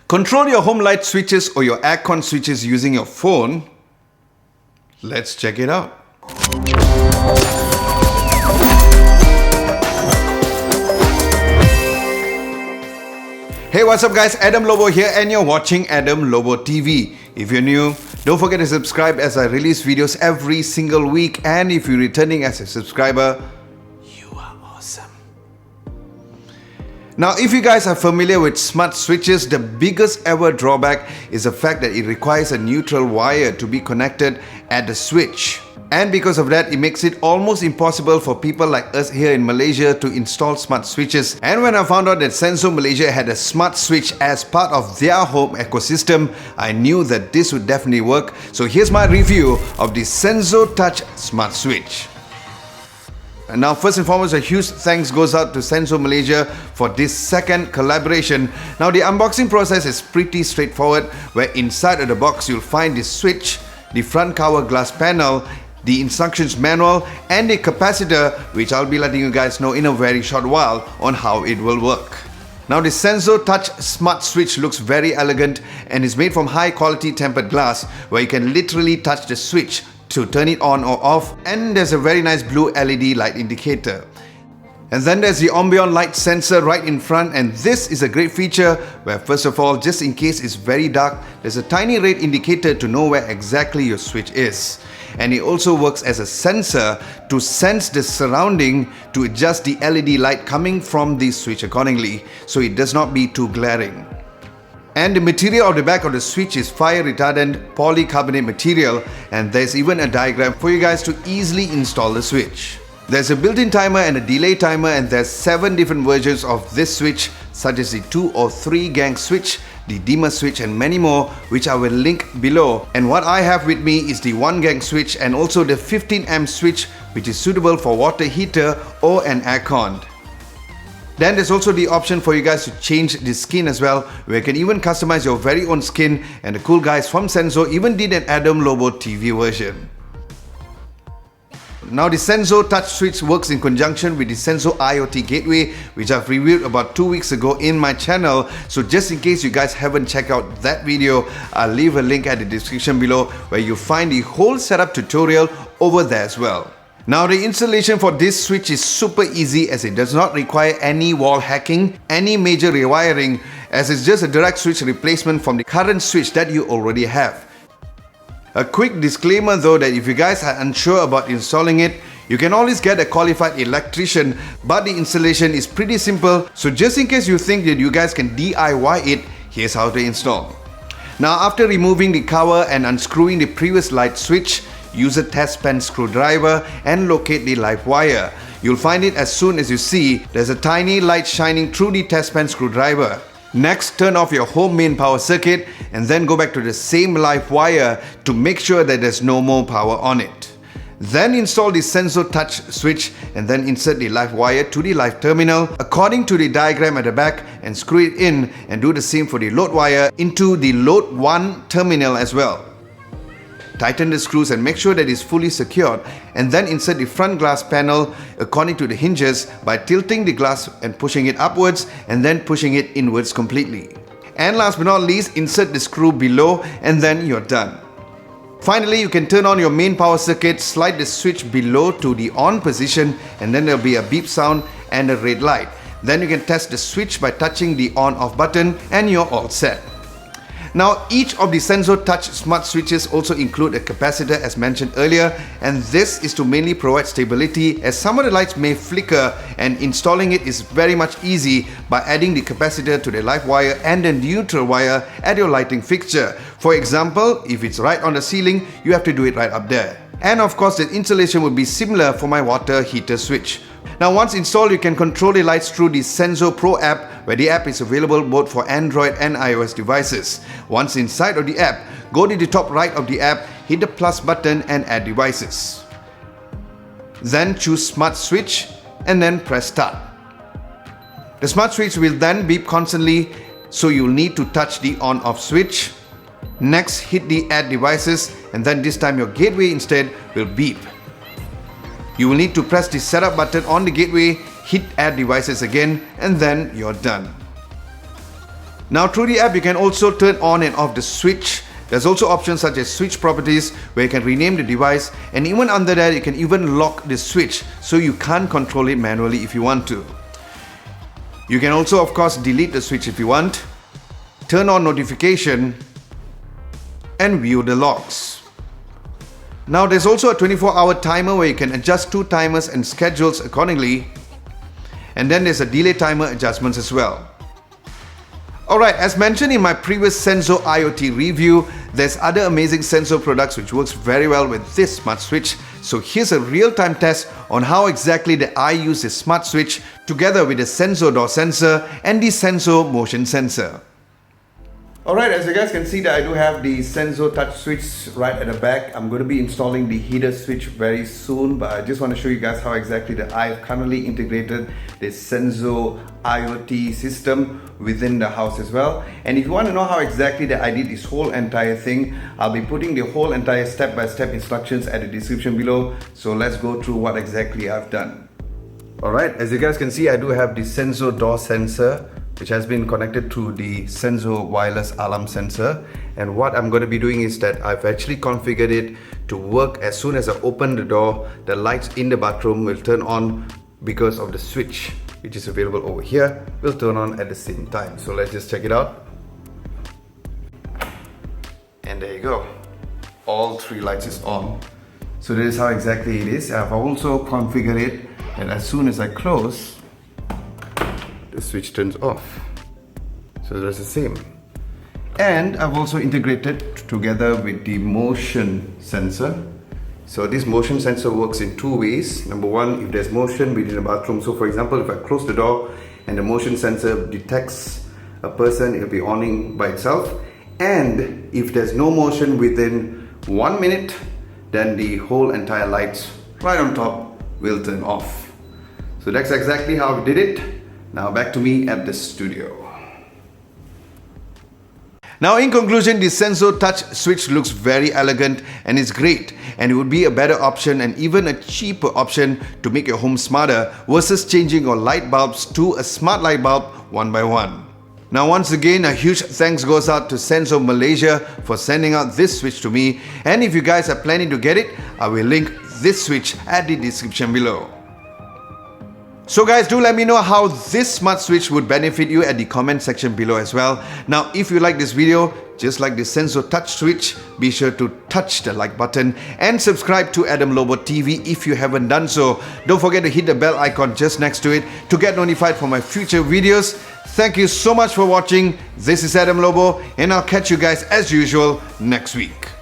Control your home light switches or your aircon switches using your phone. Let's check it out. Hey, what's up guys? Adam Lobo here and you're watching Adam Lobo TV. If you're new, don't forget to subscribe as I release videos every single week, and if you're returning as a subscriber, you are awesome. Now, if you guys are familiar with smart switches, the biggest ever drawback is the fact that it requires a neutral wire to be connected at the switch. And because of that, it makes it almost impossible for people like us here in Malaysia to install smart switches. And when I found out that Senzo Malaysia had a smart switch as part of their home ecosystem, I knew that this would definitely work. So here's my review of the Senzo Touch Smart Switch. And now, first and foremost, a huge thanks goes out to Senzo Malaysia for this second collaboration. Now, the unboxing process is pretty straightforward, where inside of the box you'll find the switch, the front cover glass panel, the instructions manual, and the capacitor, which I'll be letting you guys know in a very short while on how it will work. Now, the Senzo Touch Smart Switch looks very elegant and is made from high quality tempered glass, where you can literally touch the switch to turn it on or off, and there's a very nice blue LED light indicator. And then there's the Ambience light sensor right in front, and this is a great feature where, first of all, just in case it's very dark, there's a tiny red indicator to know where exactly your switch is. And it also works as a sensor to sense the surrounding to adjust the LED light coming from the switch accordingly, so it does not be too glaring. And the material of the back of the switch is fire retardant polycarbonate material, and there's even a diagram for you guys to easily install the switch. There's a built-in timer and a delay timer, and there's 7 different versions of this switch, such as the 2 or 3 gang switch, the dimmer switch, and many more, which I will link below. And what I have with me is the 1 gang switch and also the 15 amp switch, which is suitable for water heater or an aircon. Then there's also the option for you guys to change the skin as well, where you can even customize your very own skin, and the cool guys from Senzo even did an Adam Lobo TV version. Now, the Senzo Touch Switch works in conjunction with the Senzo IOT gateway, which I've reviewed about 2 weeks ago in my channel. So just in case you guys haven't checked out that video, I'll leave a link at the description below where you'll find the whole setup tutorial over there as well. Now, the installation for this switch is super easy, as it does not require any wall hacking, any major rewiring, as it's just a direct switch replacement from the current switch that you already have. A quick disclaimer though, that if you guys are unsure about installing it, you can always get a qualified electrician, but the installation is pretty simple. So just in case you think that you guys can DIY it, here's how to install. Now, after removing the cover and unscrewing the previous light switch, use a test pen screwdriver and locate the live wire. You'll find it as soon as you see there's a tiny light shining through the test pen screwdriver. Next, turn off your home main power circuit and then go back to the same live wire to make sure that there's no more power on it. Then install the Senzo Touch switch and then insert the live wire to the live terminal according to the diagram at the back, and screw it in, and do the same for the load wire into the load 1 terminal as well. Tighten the screws and make sure that it's fully secured, and then insert the front glass panel according to the hinges by tilting the glass and pushing it upwards, and then pushing it inwards completely. And last but not least, insert the screw below, and then you're done. Finally, you can turn on your main power circuit, slide the switch below to the on position, and then there'll be a beep sound and a red light. Then you can test the switch by touching the on-off button, and you're all set. Now, each of the Senzo Touch Smart Switches also include a capacitor as mentioned earlier, and this is to mainly provide stability, as some of the lights may flicker, and installing it is very much easy by adding the capacitor to the live wire and the neutral wire at your lighting fixture. For example, if it's right on the ceiling, you have to do it right up there. And of course, the installation will be similar for my water heater switch. Now, once installed, you can control the lights through the Senzo Pro app, where the app is available both for Android and iOS devices. Once inside of the app, go to the top right of the app, hit the plus button and add devices. Then choose Smart Switch and then press start. The Smart Switch will then beep constantly, so you'll need to touch the on-off switch. Next, hit the add devices, and then this time your gateway instead will beep. You will need to press the setup button on the gateway, hit add devices again, and then you're done. Now through the app you can also turn on and off the switch. There's also options such as switch properties where you can rename the device, and even under that you can even lock the switch so you can't control it manually if you want to. You can also of course delete the switch if you want, turn on notification and view the logs. Now there's also a 24-hour timer where you can adjust two timers and schedules accordingly, and then there's a delay timer adjustments as well. Alright, as mentioned in my previous Senzo IoT review, there's other amazing Senzo products which works very well with this smart switch. So here's a real-time test on how exactly that I use this smart switch together with the Senzo door sensor and the Senzo motion sensor. Alright, as you guys can see that I do have the Senzo Touch Switch right at the back. I'm going to be installing the heater switch very soon, but I just want to show you guys how exactly that I've currently integrated this Senzo IoT system within the house as well. And if you want to know how exactly that I did this whole entire thing, I'll be putting the whole entire step-by-step instructions at the description below. So let's go through what exactly I've done. Alright, as you guys can see, I do have the Senzo door sensor, which has been connected to the Senzo wireless alarm sensor. And what I'm going to be doing is that I've actually configured it to work as soon as I open the door. The lights in the bathroom will turn on because of the switch which is available over here will turn on at the same time. So let's just check it out. And there you go. All three lights is on. So this is how exactly it is. I've also configured it that as soon as I close, the switch turns off. So that's the same. And I've also integrated together with the motion sensor. So this motion sensor works in two ways. Number one, if there's motion within the bathroom. So for example, if I close the door and the motion sensor detects a person, it'll be on by itself. And if there's no motion within 1 minute, then the whole entire lights right on top will turn off. So that's exactly how we did it. Now back to me at the studio. Now in conclusion, the Senzo Touch Switch looks very elegant and is great, and it would be a better option and even a cheaper option to make your home smarter versus changing your light bulbs to a smart light bulb one by one. Now once again, a huge thanks goes out to Senzo Malaysia for sending out this switch to me, and if you guys are planning to get it, I will link this switch at the description below. So guys, do let me know how this smart switch would benefit you at the comment section below as well. Now if you like this video, just like the Senzo Touch Switch, be sure to touch the like button and subscribe to Adam Lobo TV if you haven't done so. Don't forget to hit the bell icon just next to it to get notified for my future videos. Thank you so much for watching. This is Adam Lobo, and I'll catch you guys as usual next week.